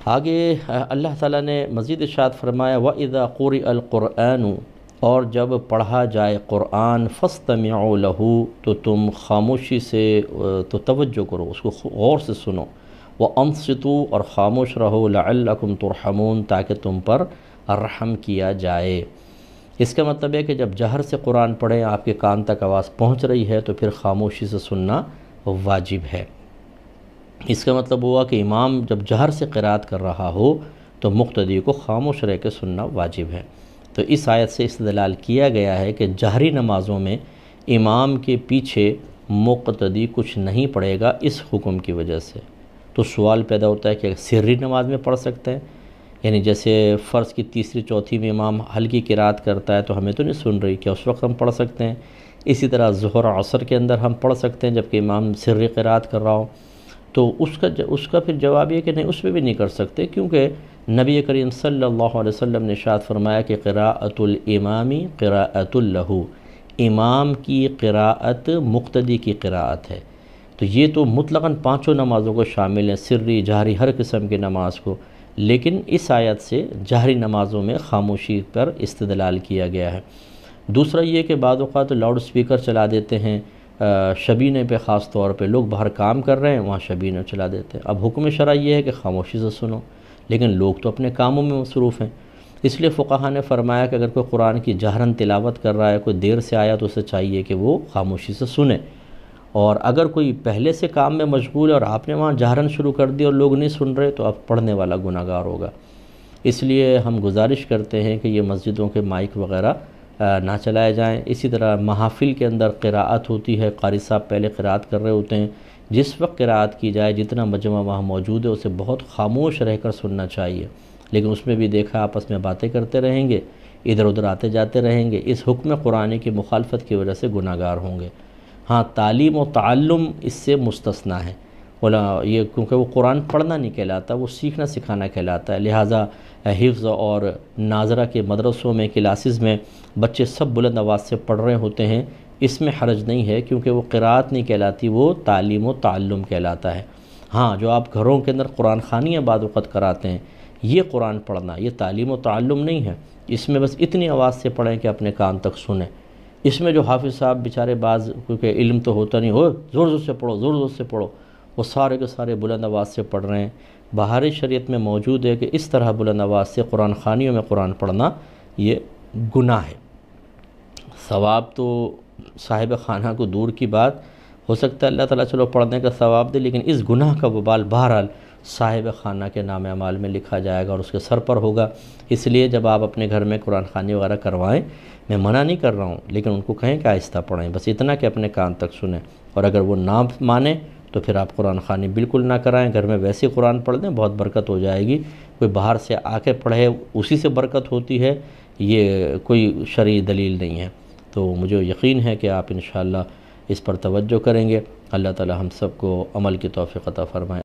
آگے اللہ تعالیٰ نے مزید ارشاد فرمایا وَإِذَا قُرِئَ الْقُرْآنُ، اور جب پڑھا جائے قرآن فَاسْتَمِعُوا لَهُ، تو تم خاموشی سے تو توجہ کرو، اس کو غور سے سنو، وَأَنصِتُوا، اور خاموش رہو، لَعَلَّكُمْ تُرْحَمُونَ، تاکہ تم پر رحم کیا جائے۔ اس کا مطلب ہے کہ جب جہر سے قرآن پڑھیں، آپ کے کان تک آواز پہنچ رہی ہے، تو پھر خاموشی سے سننا واجب ہے۔ اس کا مطلب ہوا کہ امام جب جہر سے قرات کر رہا ہو تو مقتدی کو خاموش رہ کے سننا واجب ہے۔ تو اس آیت سے استدلال کیا گیا ہے کہ جہری نمازوں میں امام کے پیچھے مقتدی کچھ نہیں پڑھے گا اس حکم کی وجہ سے۔ تو سوال پیدا ہوتا ہے کہ سری نماز میں پڑھ سکتے ہیں، یعنی جیسے فرض کی تیسری چوتھی میں امام ہلکی قرات کرتا ہے تو ہمیں تو نہیں سن رہی، کیا اس وقت ہم پڑھ سکتے ہیں؟ اسی طرح ظہر عصر کے اندر ہم پڑھ سکتے ہیں جبکہ امام سری قرات کر رہا ہو؟ تو اس کا پھر جواب یہ کہ نہیں، اس میں بھی نہیں کر سکتے، کیونکہ نبی کریم صلی اللہ علیہ وسلم نے ارشاد فرمایا کہ قراءۃ الامام قراءۃ لہ، امام کی قراءت مقتدی کی قراءت ہے۔ تو یہ تو مطلقاً پانچوں نمازوں کو شامل ہے، سری جہری ہر قسم کی نماز کو، لیکن اس آیت سے جہری نمازوں میں خاموشی پر استدلال کیا گیا ہے۔ دوسرا یہ کہ بعض اوقات لاؤڈ سپیکر چلا دیتے ہیں، شبینے پہ خاص طور پہ لوگ باہر کام کر رہے ہیں، وہاں شبینہ چلا دیتے ہیں۔ اب حکم شرعی یہ ہے کہ خاموشی سے سنو، لیکن لوگ تو اپنے کاموں میں مصروف ہیں، اس لیے فقہا نے فرمایا کہ اگر کوئی قرآن کی جہراً تلاوت کر رہا ہے، کوئی دیر سے آیا تو اسے چاہیے کہ وہ خاموشی سے سنے، اور اگر کوئی پہلے سے کام میں مشغول ہے اور آپ نے وہاں جہراً شروع کر دی اور لوگ نہیں سن رہے تو اب پڑھنے والا گناہ گار ہوگا۔ اس لیے ہم گزارش کرتے ہیں کہ یہ مسجدوں کے مائک وغیرہ نہ چلائے جائیں۔ اسی طرح محافل کے اندر قراءت ہوتی ہے، قاری صاحب پہلے قراءت کر رہے ہوتے ہیں، جس وقت قراءت کی جائے جتنا مجمع وہاں موجود ہے اسے بہت خاموش رہ کر سننا چاہیے، لیکن اس میں بھی دیکھا آپس میں باتیں کرتے رہیں گے، ادھر ادھر آتے جاتے رہیں گے، اس حکم قرآن کی مخالفت کی وجہ سے گناہ گار ہوں گے۔ ہاں، تعلیم و تعلم اس سے مستثنیٰ ہے، یہ کیونکہ وہ قرآن پڑھنا نہیں کہلاتا، وہ سیکھنا سکھانا کہلاتا ہے، لہٰذا حفظ اور ناظرہ کے مدرسوں میں کلاسز میں بچے سب بلند آواز سے پڑھ رہے ہوتے ہیں، اس میں حرج نہیں ہے، کیونکہ وہ قرات نہیں کہلاتی، وہ تعلیم و تعلم کہلاتا ہے۔ ہاں، جو آپ گھروں کے اندر قرآن خوانیاں بعض وقت کراتے ہیں، یہ قرآن پڑھنا یہ تعلیم و تعلم نہیں ہے، اس میں بس اتنی آواز سے پڑھیں کہ اپنے کان تک سنیں۔ اس میں جو حافظ صاحب بیچارے بعض، کیونکہ علم تو ہوتا نہیں، ہو زور زور سے پڑھو، زور زور سے پڑھو، وہ سارے کے سارے بلند آواز سے پڑھ رہے ہیں۔ بہاری شریعت میں موجود ہے کہ اس طرح بلند آواز سے قرآن خوانیوں میں قرآن پڑھنا یہ گناہ ہے۔ ثواب تو صاحب خانہ کو دور کی بات، ہو سکتا ہے اللہ تعالیٰ چلو پڑھنے کا ثواب دے، لیکن اس گناہ کا وبال بہرحال صاحب خانہ کے نام اعمال میں لکھا جائے گا اور اس کے سر پر ہوگا۔ اس لیے جب آپ اپنے گھر میں قرآن خوانی وغیرہ کروائیں، میں منع نہیں کر رہا ہوں، لیکن ان کو کہیں کہ آہستہ پڑھیں، بس اتنا کہ اپنے کان تک سنیں، اور اگر وہ نہ مانیں تو پھر آپ قرآن خوانی بالکل نہ کرائیں، گھر میں ویسے قرآن پڑھ دیں، بہت برکت ہو جائے گی۔ کوئی باہر سے آ کے پڑھے اسی سے برکت ہوتی ہے، یہ کوئی شرعی دلیل نہیں ہے۔ تو مجھے یقین ہے کہ آپ انشاءاللہ اس پر توجہ کریں گے۔ اللہ تعالی ہم سب کو عمل کی توفیق عطا فرمائے۔